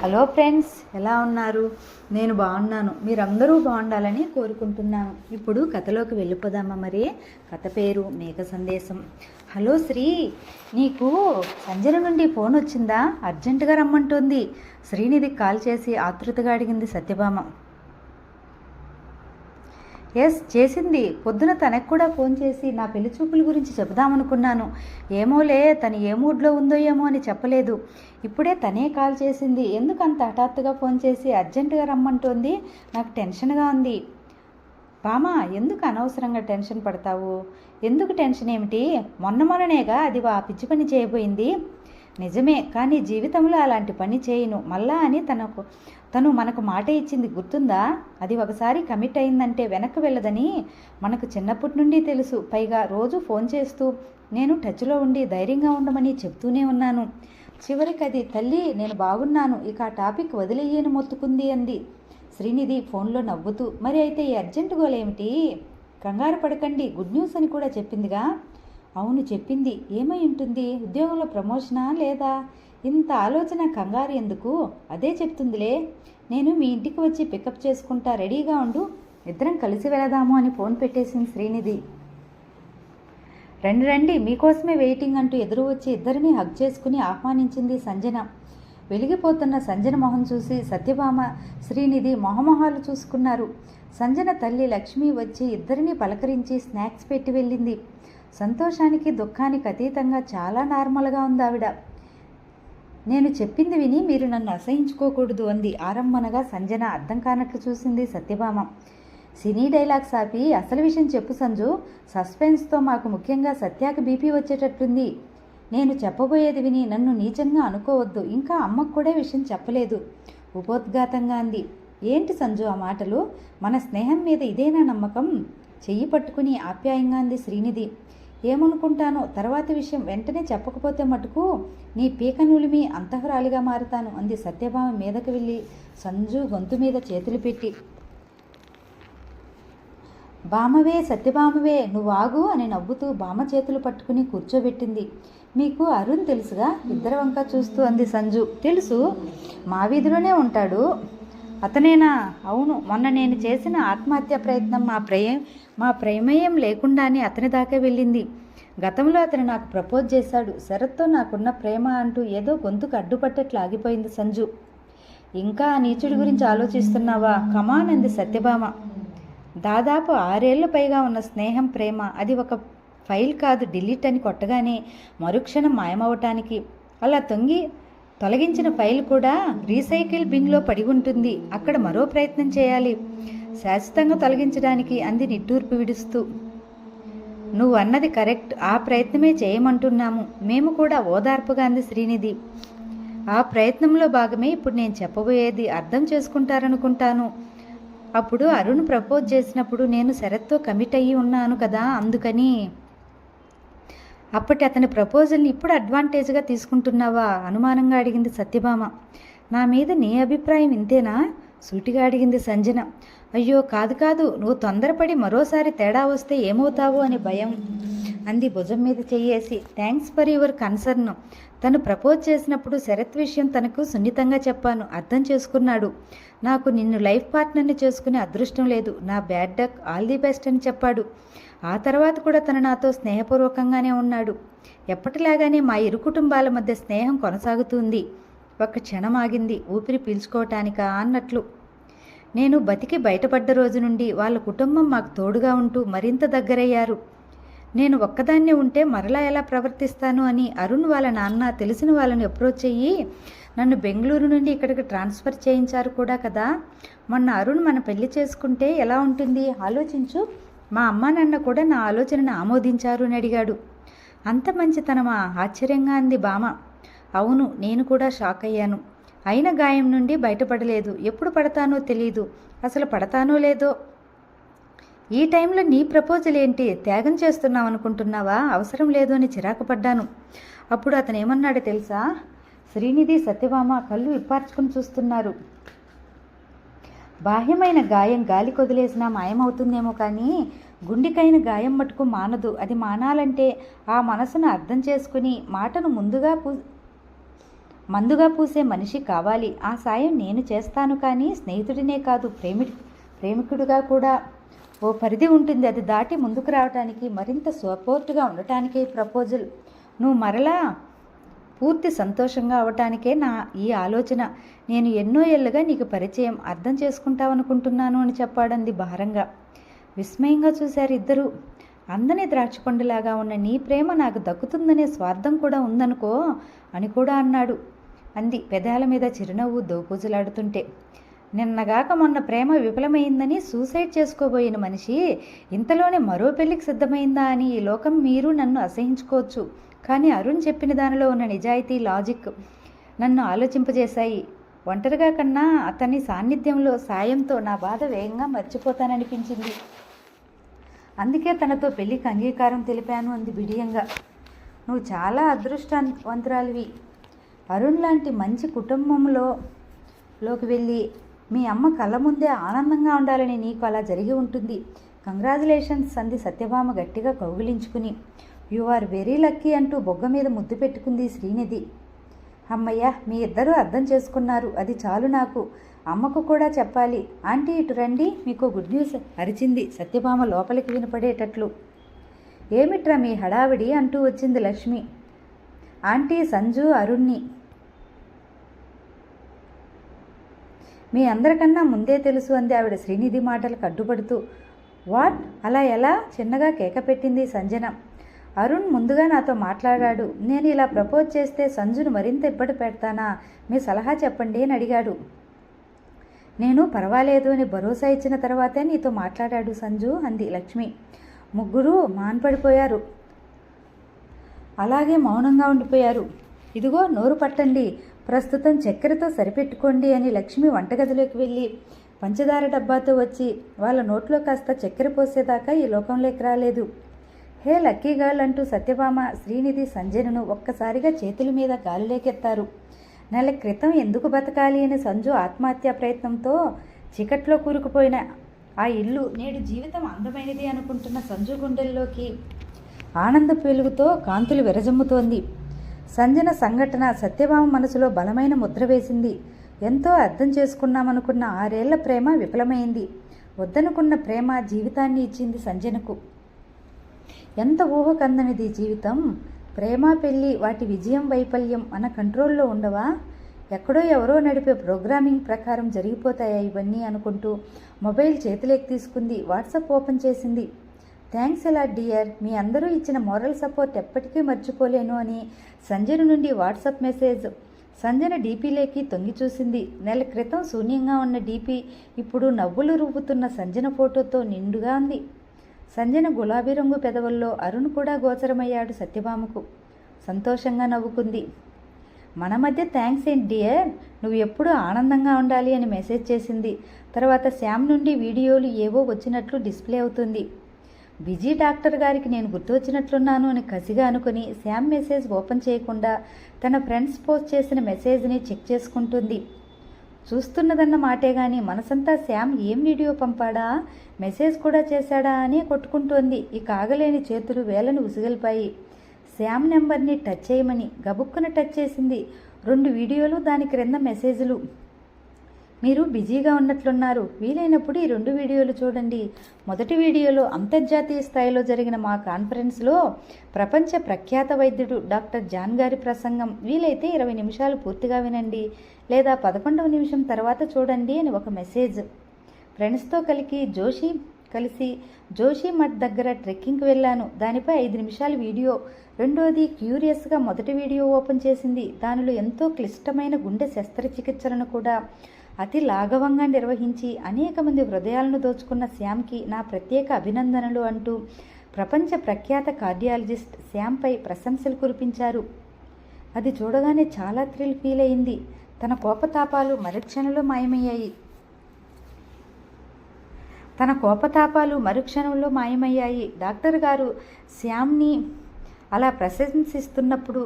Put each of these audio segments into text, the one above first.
Hello friends, ఎలా ఉన్నారు? నేను బాగున్నాను. మీరందరూ బాగుండాలని కోరుకుంటున్నాను. ఇప్పుడు కథలోకి వెళ్ళిపోదామా? మరి కథ పేరు మేఘ సందేశం. హలో శ్రీ, నీకు సంజన నుండి ఫోన్ వచ్చిందా? అర్జెంటుగా రమ్మంటుంది. శ్రీనిధికి కాల్ చేసి ఆతృతగా అడిగింది సత్యభామ. ఎస్, చేసింది. పొద్దున తనకు కూడా ఫోన్ చేసి నా పెళ్లి చూపుల గురించి చెబుదామనుకున్నాను. ఏమోలే, తను ఏ మూడ్లో ఉందో ఏమో అని చెప్పలేదు. ఇప్పుడే తనే కాల్ చేసింది. ఎందుకు అంత హఠాత్తుగా ఫోన్ చేసి అర్జెంటుగా రమ్మంటోంది? నాకు టెన్షన్గా ఉంది. బామా, ఎందుకు అనవసరంగా టెన్షన్ పడతావు? ఎందుకు టెన్షన్ ఏమిటి? మొన్ననేగా అది ఆ పిచ్చి పని చేయబోయింది. నిజమే, కానీ జీవితంలో అలాంటి పని చేయను మళ్ళా అని తను మనకు మాట ఇచ్చింది, గుర్తుందా? అది ఒకసారి కమిట్ అయిందంటే వెనక్కి వెళ్ళదని మనకు చిన్నప్పటి నుండి తెలుసు. పైగా రోజు ఫోన్ చేస్తూ నేను టచ్లో ఉండి ధైర్యంగా ఉండమని చెప్తూనే ఉన్నాను. చివరికి అది తల్లి నేను బాగున్నాను, ఇక ఆ టాపిక్ వదిలేయని మొత్తుకుంది అంది శ్రీనిధి ఫోన్లో నవ్వుతూ. మరి అయితే ఈ అర్జెంటు గోలేమిటి? కంగారు పడకండి, గుడ్ న్యూస్ అని కూడా చెప్పిందిగా. అవును చెప్పింది. ఏమై ఉంటుంది? ఉద్యోగంలో ప్రమోషనా లేదా? ఇంత ఆలోచన, కంగారు ఎందుకు? అదే చెప్తుందిలే. నేను మీ ఇంటికి వచ్చి పికప్ చేసుకుంటా, రెడీగా ఉండు, ఇద్దరం కలిసి వెళదాము అని ఫోన్ పెట్టేసింది శ్రీనిధి. రండి రండి, మీకోసమే వెయిటింగ్ అంటూ ఎదురు వచ్చి ఇద్దరిని హగ్ చేసుకుని ఆహ్వానించింది సంజన. వెలిగిపోతున్న సంజన మొహం చూసి సత్యభామ, శ్రీనిధి మొహమొహాలు చూసుకున్నారు. సంజన తల్లి లక్ష్మి వచ్చి ఇద్దరిని పలకరించి స్నాక్స్ పెట్టి వెళ్ళింది. సంతోషానికి దుఃఖానికి అతీతంగా చాలా నార్మల్గా ఉంది ఆవిడ. నేను చెప్పింది విని మీరు నన్ను అసహించుకోకూడదు అంది ఆరంభనగా సంజన. అర్థం కానట్లు చూసింది సత్యభామ. సినీ డైలాగ్స్ ఆపి అసలు విషయం చెప్పు సంజు. సస్పెన్స్తో మాకు ముఖ్యంగా సత్యాకి బీపీ వచ్చేటట్లుంది. నేను చెప్పబోయేది విని నన్ను నీచంగా అనుకోవద్దు. ఇంకా అమ్మకు కూడా విషయం చెప్పలేదు ఉపోద్ఘాతంగా అంది. ఏంటి సంజు ఆ మాటలు? మన స్నేహం మీద ఇదేనా నమ్మకం? చెయ్యి పట్టుకుని ఆప్యాయంగా అంది శ్రీనిధి. ఏమనుకుంటానో, తర్వాత విషయం వెంటనే చెప్పకపోతే మటుకు నీ పీక నులిమి అంతఃరాలిగా మారుతాను అంది సత్యభామ మీదకు వెళ్ళి సంజు గొంతు మీద చేతులు పెట్టి. బామవే, సత్యభామవే, నువ్వు ఆగు అని నవ్వుతూ బామ చేతులు పట్టుకుని కూర్చోబెట్టింది. మీకు అరుణ్ తెలుసుగా? ఇద్దరు వంక చూస్తూ అంది సంజు. తెలుసు, మా వీధిలోనే ఉంటాడు. అతనేనా? అవును, మొన్న నేను చేసిన ఆత్మహత్య ప్రయత్నం మా ప్రమేయం లేకుండానే అతని దాకా వెళ్ళింది. గతంలో అతను నాకు ప్రపోజ్ చేశాడు. శరత్తో నాకున్న ప్రేమ అంటూ ఏదో గొంతుకు అడ్డుపట్టట్లు ఆగిపోయింది సంజు. ఇంకా ఆ నీచుడి గురించి ఆలోచిస్తున్నావా? కమాన్ అంది సత్యభామ. దాదాపు 6 ఏళ్ల పైగా ఉన్న స్నేహం, ప్రేమ, అది ఒక ఫైల్ కాదు డిలీట్ అని కొట్టగానే మరుక్షణం మాయమవటానికి. అలా తొలగించిన ఫైల్ కూడా రీసైకిల్ బిన్లో పడి ఉంటుంది. అక్కడ మరో ప్రయత్నం చేయాలి శాశ్వతంగా తొలగించడానికి అంది నిట్టూర్పు విడుస్తూ. నువ్వు అన్నది కరెక్ట్, ఆ ప్రయత్నమే చేయమంటున్నాము మేము కూడా ఓదార్పుగా అంది శ్రీనిధి. ఆ ప్రయత్నంలో భాగమే ఇప్పుడు నేను చెప్పబోయేది. అర్థం చేసుకుంటారనుకుంటాను. అప్పుడు అరుణ్ ప్రపోజ్ చేసినప్పుడు నేను శరత్తో కమిట్ అయ్యి ఉన్నాను కదా, అందుకని. అప్పటి అతని ప్రపోజల్ని ఇప్పుడు అడ్వాంటేజ్గా తీసుకుంటున్నావా? అనుమానంగా అడిగింది సత్యభామ. నా మీద నీ అభిప్రాయం ఇంతేనా? సూటిగా అడిగింది సంజన. అయ్యో కాదు, నువ్వు తొందరపడి మరోసారి తేడా వస్తే ఏమవుతావో అని భయం అంది భుజం మీద చెయ్యేసి. Thanks for your concern. తను ప్రపోజ్ చేసినప్పుడు శరత్ విషయం తనకు సున్నితంగా చెప్పాను. అర్థం చేసుకున్నాడు. నాకు నిన్ను లైఫ్ పార్ట్నర్ని చేసుకునే అదృష్టం లేదు. నా bad luck, all the best అని చెప్పాడు. ఆ తర్వాత కూడా తను నాతో స్నేహపూర్వకంగానే ఉన్నాడు. ఎప్పటిలాగానే మా ఇరు కుటుంబాల మధ్య స్నేహం కొనసాగుతుంది. ఒక్క క్షణం ఆగింది, ఊపిరి పీల్చుకోవటానికా అన్నట్లు. నేను బతికి బయటపడ్డ రోజు నుండి వాళ్ళ కుటుంబం మాకు తోడుగా ఉంటూ మరింత దగ్గరయ్యారు. నేను ఒక్కదాన్నే ఉంటే మరలా ఎలా ప్రవర్తిస్తాను అని అరుణ్ వాళ్ళ నాన్న తెలిసిన వాళ్ళని అప్రోచ్ అయ్యి నన్ను బెంగళూరు నుండి ఇక్కడికి ట్రాన్స్ఫర్ చేయించారు కూడా కదా. మొన్న అరుణ్ మన పెళ్లి చేసుకుంటే ఎలా ఉంటుంది ఆలోచించు. మా అమ్మ నాన్న కూడా నా ఆలోచనను ఆమోదించారు అని అడిగాడు. అంత మంచితనమా? ఆశ్చర్యంగా అంది భామ. అవును, నేను కూడా షాక్ అయ్యాను. అయిన గాయం నుండి బయటపడలేదు. ఎప్పుడు పడతానో తెలీదు. అసలు పడతానో లేదో. ఈ టైంలో నీ ప్రపోజల్ ఏంటి? త్యాగం చేస్తున్నావు అనుకుంటున్నావా? అవసరం లేదు అని చిరాకు పడ్డాను. అప్పుడు అతను ఏమన్నాడో తెలుసా? శ్రీనిధి, సత్యభామ కళ్ళు ఇప్పార్చుకుని చూస్తున్నారు. బాహ్యమైన గాయం గాలి కొదిలేసినా మాయమవుతుందేమో కానీ గుండెకైన గాయం మటుకు మానదు. అది మానాలంటే ఆ మనసును అర్థం చేసుకుని మందుగా పూసే మనిషి కావాలి. ఆ సాయం నేను చేస్తాను, కానీ స్నేహితుడినే కాదు, ప్రేమికుడిగా కూడా. ఓ పరిధి ఉంటుంది, అది దాటి ముందుకు రావడానికి, మరింత సపోర్ట్గా ఉండటానికే ప్రపోజల్. నువ్వు మరలా పూర్తి సంతోషంగా అవటానికే నా ఈ ఆలోచన. నేను ఎన్నో ఏళ్ళుగా నీకు పరిచయం, అర్థం చేసుకుంటావనుకుంటున్నాను అని చెప్పాడంది భారంగా. విస్మయంగా చూశారు ఇద్దరూ. అందని ద్రాక్షపండులాగా ఉన్న నీ ప్రేమ నాకు దక్కుతుందనే స్వార్థం కూడా ఉందనుకో అని కూడా అన్నాడు అంది పెదాల మీద చిరునవ్వు దోపూజలాడుతుంటే. నిన్నగాక మొన్న ప్రేమ విఫలమైందని సూసైడ్ చేసుకోబోయిన మనిషి ఇంతలోనే మరో పెళ్లికి సిద్ధమైందా అని ఈ లోకం మీరు నన్ను అసహించుకోవచ్చు, కానీ అరుణ్ చెప్పిన దానిలో ఉన్న నిజాయితీ, లాజిక్ నన్ను ఆలోచింపజేశాయి. ఒంటరిగా కన్నా అతని సాన్నిధ్యంలో, సాయంతో నా బాధ వేగంగా మర్చిపోతాననిపించింది. అందుకే తనతో పెళ్లికి అంగీకారం తెలిపాను అంది బిడియంగా. నువ్వు చాలా అదృష్టవంతురాలివి. అరుణ్ లాంటి మంచి కుటుంబంలోకి వెళ్ళి మీ అమ్మ కళ్ళ ముందే ఆనందంగా ఉండాలని నీకు అలా జరిగి ఉంటుంది. కంగ్రాచులేషన్స్ అంది సత్యభామ గట్టిగా కౌగిలించుకుని. యు ఆర్ వెరీ లక్కీ అంటూ బొగ్గ మీద ముద్దు పెట్టుకుంది శ్రీనిధి. అమ్మయ్య, మీ ఇద్దరూ అర్థం చేసుకున్నారు, అది చాలు నాకు. అమ్మకు కూడా చెప్పాలి. ఆంటీ ఇటు రండి, మీకు గుడ్ న్యూస్ అరిచింది సత్యభామ లోపలికి వినపడేటట్లు. ఏమిట్రా మీ హడావిడి అంటూ వచ్చింది లక్ష్మి. ఆంటీ, సంజు అరుణ్ని మీ అందరికన్నా ముందే తెలుసు అంది ఆవిడ శ్రీనిధి మాటలకు అడ్డుపడుతూ. వాట్, అలా ఎలా? చిన్నగా కేక పెట్టింది సంజన. అరుణ్ ముందుగా నాతో మాట్లాడాడు. నేను ఇలా ప్రపోజ్ చేస్తే సంజును మరింత ఇబ్బంది పెడతానా? మీ సలహా చెప్పండి అని అడిగాడు. నేను పర్వాలేదు అని భరోసా ఇచ్చిన తర్వాతే నీతో మాట్లాడాడు సంజు అంది లక్ష్మి. ముగ్గురు మాన్పడిపోయారు. అలాగే మౌనంగా ఉండిపోయారు. ఇదిగో నోరు పట్టండి, ప్రస్తుతం చక్కెరతో సరిపెట్టుకోండి అని లక్ష్మి వంటగదిలోకి వెళ్ళి పంచదార డబ్బాతో వచ్చి వాళ్ళ నోట్లో కాస్త చక్కెర పోసేదాకా ఈ లోకంలోకి రాలేదు. హే లక్కీ గర్ల్ అంటూ సత్యభామ, శ్రీనిధి సంజనను ఒక్కసారిగా చేతుల మీద గాలిలోకెత్తారు. నెల క్రితం ఎందుకు బతకాలి అని సంజు ఆత్మహత్యా ప్రయత్నంతో చీకట్లో కూరుకుపోయిన ఆ ఇల్లు నేడు జీవితం అందమైనది అనుకుంటున్న సంజు గుండెల్లోకి ఆనంద వెలుగుతో కాంతులు విరజమ్ముతోంది. సంజన సంఘటన సత్యభామ మనసులో బలమైన ముద్ర వేసింది. ఎంతో అర్థం చేసుకున్నామనుకున్న 6 ఏళ్ల ప్రేమ విఫలమైంది. వద్దనుకున్న ప్రేమ జీవితాన్ని ఇచ్చింది సంజనకు. ఎంత ఊహకందనిది జీవితం. ప్రేమ, పెళ్ళి, వాటి విజయం, వైఫల్యం మన కంట్రోల్లో ఉండవా? ఎక్కడో ఎవరో నడిపే ప్రోగ్రామింగ్ ప్రకారం జరిగిపోతాయా ఇవన్నీ అనుకుంటూ మొబైల్ చేతిలోకి తీసుకుంది. వాట్సాప్ ఓపెన్ చేసింది. థ్యాంక్స్ ఎలా డియర్, మీ అందరూ ఇచ్చిన మోరల్ సపోర్ట్ ఎప్పటికీ మర్చిపోలేను అని సంజన నుండి వాట్సాప్ మెసేజ్. సంజన డీపీలోకి తొంగి చూసింది. నెల క్రితం శూన్యంగా ఉన్న డీపీ ఇప్పుడు నవ్వులు రువ్వుతున్న సంజన ఫోటోతో నిండుగా ఉంది. సంజన గులాబీ రంగు పెదవుల్లో అరుణ్ కూడా గోచరమయ్యాడు సత్యభామకు. సంతోషంగా నవ్వుకుంది. మన మధ్య థ్యాంక్స్ ఏంటి డియర్, నువ్వు ఎప్పుడూ ఆనందంగా ఉండాలి అని మెసేజ్ చేసింది. తర్వాత శ్యామ్ నుండి వీడియోలు ఏవో వచ్చినట్లు డిస్ప్లే అవుతుంది. బిజీ డాక్టర్ గారికి నేను గుర్తు వచ్చినట్లున్నాను అని కసిగా అనుకుని శ్యామ్ మెసేజ్ ఓపెన్ చేయకుండా తన ఫ్రెండ్స్ పోస్ట్ చేసిన మెసేజ్ని చెక్ చేసుకుంటుంది. చూస్తున్నదన్న మాటే గాని మనసంతా శ్యామ్ ఏం వీడియో పంపాడా, మెసేజ్ కూడా చేశాడా అని కొట్టుకుంటోంది. ఈ కాగలేని చేతులు వేలను ఉసిగలిపాయి. శ్యామ్ నెంబర్ని టచ్ చేయమని గబుక్కున టచ్ చేసింది. 2 వీడియోలు, దాని క్రింద మెసేజ్లు. మీరు బిజీగా ఉన్నట్లున్నారు, వీలైనప్పుడు ఈ 2 వీడియోలు చూడండి. మొదటి వీడియోలో అంతర్జాతీయ స్థాయిలో జరిగిన మా కాన్ఫరెన్స్లో ప్రపంచ ప్రఖ్యాత వైద్యుడు డాక్టర్ జాన్ గారి ప్రసంగం. వీలైతే 20 నిమిషాలు పూర్తిగా వినండి, లేదా 11వ నిమిషం తర్వాత చూడండి అని ఒక మెసేజ్. ఫ్రెండ్స్తో కలిసి జోషి మఠ్ దగ్గర ట్రెక్కింగ్కి వెళ్ళాను. దానిపై 5 నిమిషాల వీడియో. రెండోది క్యూరియస్గా మొదటి వీడియో ఓపెన్ చేసింది. దానిలో ఎంతో క్లిష్టమైన గుండె శస్త్రచికిత్సలను కూడా అతి లాఘవంగా నిర్వహించి అనేక మంది హృదయాలను దోచుకున్న శ్యామ్కి నా ప్రత్యేక అభినందనలు అంటూ ప్రపంచ ప్రఖ్యాత కార్డియాలజిస్ట్ శ్యామ్పై ప్రశంసలు కురిపించారు. అది చూడగానే చాలా థ్రిల్ ఫీల్ అయింది. తన కోపతాపాలు మరుక్షణంలో మాయమయ్యాయి. డాక్టర్ గారు శ్యామ్ని అలా ప్రశంసిస్తున్నప్పుడు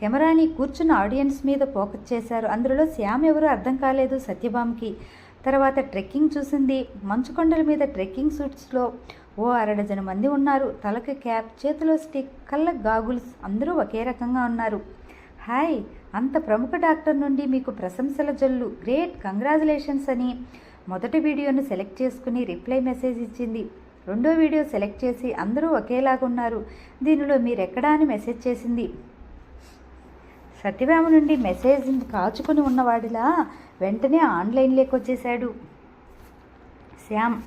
కెమెరాని కూర్చున్న ఆడియన్స్ మీద ఫోకస్ చేశారు. అందులో శ్యామ్ ఎవరో అర్థం కాలేదు సత్యభామకి. తర్వాత ట్రెక్కింగ్ చూసింది. మంచుకొండల మీద ట్రెక్కింగ్ సూట్స్లో ఓ 6 మంది ఉన్నారు. తలకు క్యాప్, చేతిలో స్టిక్, కళ్ళ గాగుల్స్, అందరూ ఒకే రకంగా ఉన్నారు. హాయ్, అంత ప్రముఖ డాక్టర్ నుండి మీకు ప్రశంసల జల్లు, గ్రేట్, కంగ్రాచులేషన్స్ అని మొదటి వీడియోను సెలెక్ట్ చేసుకుని రిప్లై మెసేజ్ ఇచ్చింది. రెండో వీడియో సెలెక్ట్ చేసి అందరూ ఒకేలాగున్నారు, దీనిలో మీరెక్కడా అని మెసేజ్ చేసింది. సత్యభామ నుండి మెసేజ్ కాచుకుని ఉన్నవాడిలా వెంటనే ఆన్లైన్లోకి వచ్చేశాడు శ్యామ్.